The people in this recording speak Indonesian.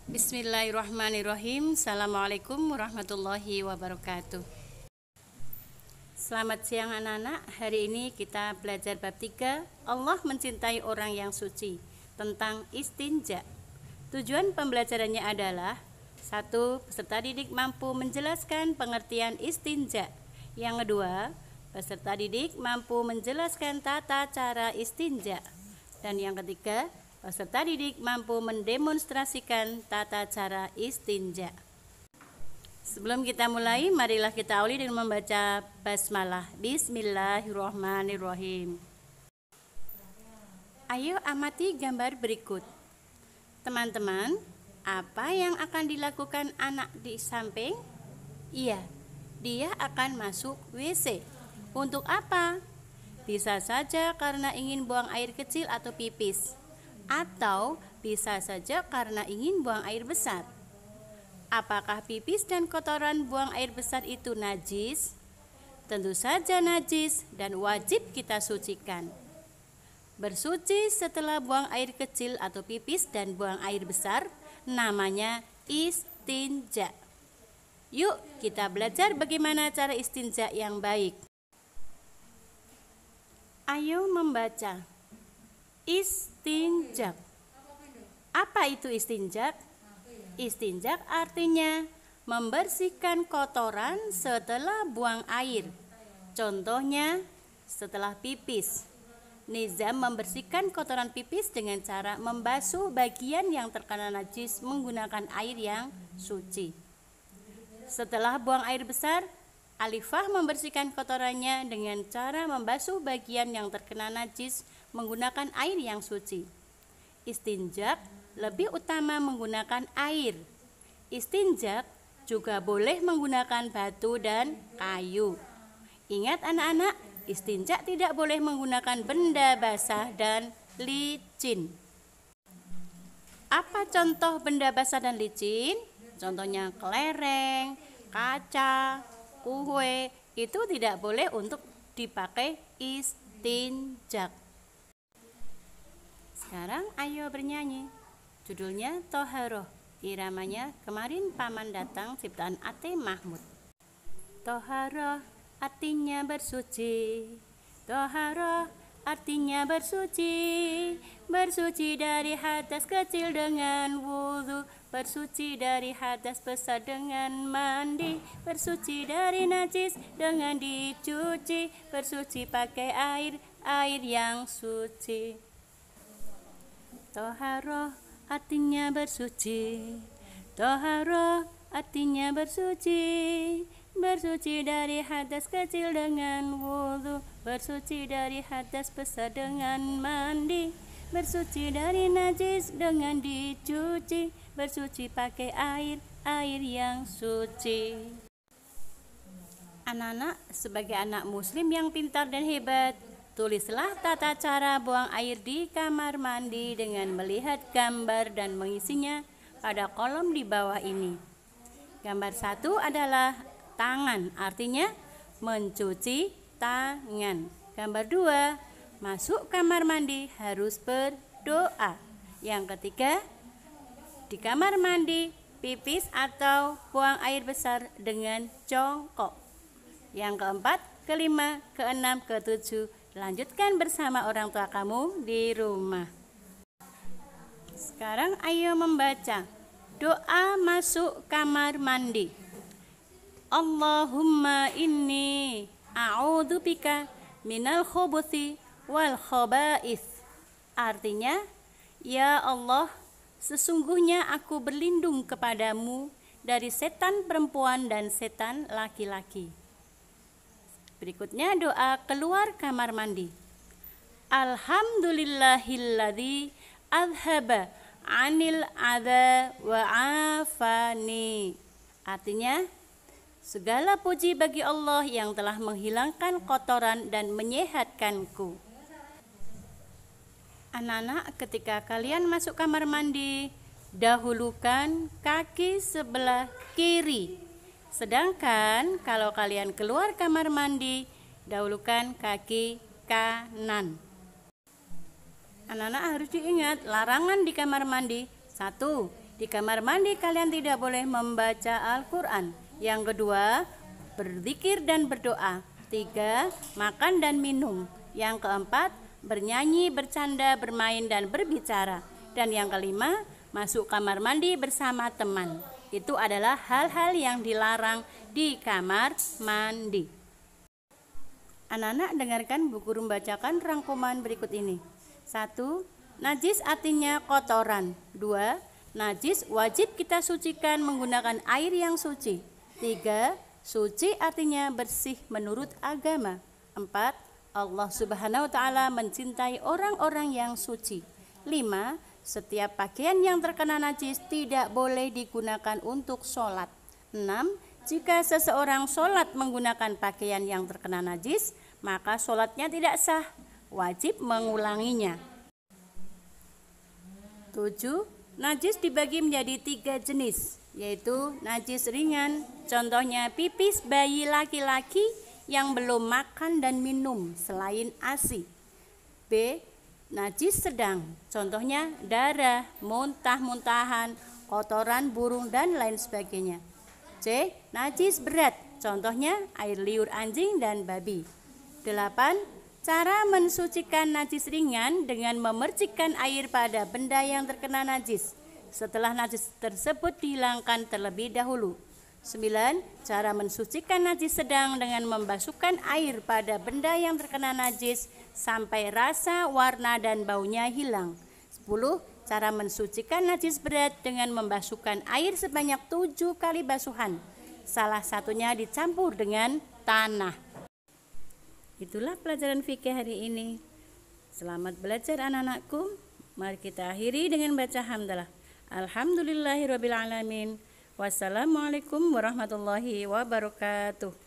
Bismillahirrahmanirrahim. Assalamualaikum warahmatullahi wabarakatuh. Selamat siang anak-anak. Hari ini kita belajar bab 3, Allah mencintai orang yang suci, tentang istinja. Tujuan pembelajarannya adalah 1. Peserta didik mampu menjelaskan pengertian istinja. Yang kedua, peserta didik mampu menjelaskan tata cara istinja. Dan yang ketiga, peserta didik mampu mendemonstrasikan tata cara istinja. Sebelum kita mulai, marilah kita awali dengan membaca basmalah. Bismillahirrahmanirrahim. Ayo amati gambar berikut. Teman-teman, apa yang akan dilakukan anak di samping? Iya, dia akan masuk WC. Untuk apa? Bisa saja karena ingin buang air kecil atau pipis, atau bisa saja karena ingin buang air besar. Apakah pipis dan kotoran buang air besar itu najis? Tentu saja najis dan wajib kita sucikan. Bersuci setelah buang air kecil atau pipis dan buang air besar namanya istinja. Yuk kita belajar bagaimana cara istinja yang baik. Ayo membaca. Istinjak. Apa itu istinjak? Istinjak artinya membersihkan kotoran setelah buang air. Contohnya setelah pipis. Nizam membersihkan kotoran pipis dengan cara membasuh bagian yang terkena najis menggunakan air yang suci. Setelah buang air besar, Alifah membersihkan kotorannya dengan cara membasuh bagian yang terkena najis menggunakan air yang suci. Istinjak lebih utama menggunakan air. Istinjak juga boleh menggunakan batu dan kayu. Ingat anak-anak, istinjak tidak boleh menggunakan benda basah dan licin. Apa contoh benda basah dan licin? Contohnya kelereng, kaca, kue, itu tidak boleh untuk dipakai istinjak. Sekarang ayo bernyanyi. Judulnya Toharoh. Iramanya Kemarin Paman Datang ciptaan Ate Mahmud. Toharoh artinya bersuci. Toharoh artinya bersuci. Bersuci dari hadas kecil dengan wudu, bersuci dari hadas besar dengan mandi, bersuci dari najis dengan dicuci, bersuci pakai air yang suci. Toharoh artinya bersuci. Toharoh artinya bersuci. Bersuci dari hadas kecil dengan wudu, bersuci dari hadas besar dengan mandi, bersuci dari najis dengan dicuci, bersuci pakai air yang suci. Anak-anak, sebagai anak muslim yang pintar dan hebat, tulislah tata cara buang air di kamar mandi dengan melihat gambar dan mengisinya pada kolom di bawah ini. Gambar 1 adalah tangan, artinya mencuci tangan. Gambar 2, masuk kamar mandi harus berdoa. Yang ketiga, di kamar mandi pipis atau buang air besar dengan jongkok. Yang keempat, kelima, keenam, ketujuh, lanjutkan bersama orang tua kamu di rumah. Sekarang ayo membaca doa masuk kamar mandi. Allahumma inni a'udzubika minal khubuthi wal khaba'ith. Artinya, ya Allah, sesungguhnya aku berlindung kepadamu dari setan perempuan dan setan laki-laki. Berikutnya doa keluar kamar mandi. Alhamdulillahilladzi adhaba anil adza wa afani. Artinya, segala puji bagi Allah yang telah menghilangkan kotoran dan menyehatkanku. Anak-anak, ketika kalian masuk kamar mandi, dahulukan kaki sebelah kiri. Sedangkan kalau kalian keluar kamar mandi, dahulukan kaki kanan. Anak-anak harus diingat larangan di kamar mandi. 1. Di kamar mandi kalian tidak boleh membaca Al-Quran. Yang kedua, berzikir dan berdoa. 3, makan dan minum. Yang keempat, bernyanyi, bercanda, bermain dan berbicara. Dan yang kelima, masuk kamar mandi bersama teman. Itu adalah hal-hal yang dilarang di kamar mandi. Anak-anak dengarkan Bu Guru membacakan rangkuman berikut ini. 1. Najis artinya kotoran. 2. Najis wajib kita sucikan menggunakan air yang suci. 3. Suci artinya bersih menurut agama. 4. Allah Subhanahu wa Ta'ala mencintai orang-orang yang suci. 5. Setiap pakaian yang terkena najis tidak boleh digunakan untuk sholat. 6. Jika seseorang sholat menggunakan pakaian yang terkena najis, maka sholatnya tidak sah, wajib mengulanginya. 7. Najis dibagi menjadi 3 jenis, yaitu najis ringan, contohnya pipis bayi laki-laki yang belum makan dan minum selain ASI. B. Najis sedang, contohnya darah, muntah-muntahan, kotoran burung dan lain sebagainya. C. Najis berat, contohnya air liur anjing dan babi. 8. Cara mensucikan najis ringan dengan memercikkan air pada benda yang terkena najis setelah najis tersebut dihilangkan terlebih dahulu. 9. Cara mensucikan najis sedang dengan membasuhkan air pada benda yang terkena najis sampai rasa, warna, dan baunya hilang. 10. Cara mensucikan najis berat dengan membasuhkan air sebanyak 7 kali basuhan. Salah satunya dicampur dengan tanah. Itulah pelajaran fikih hari ini. Selamat belajar anak-anakku. Mari kita akhiri dengan baca hamdalah. Alhamdulillahirabbil alamin. Wassalamualaikum warahmatullahi wabarakatuh.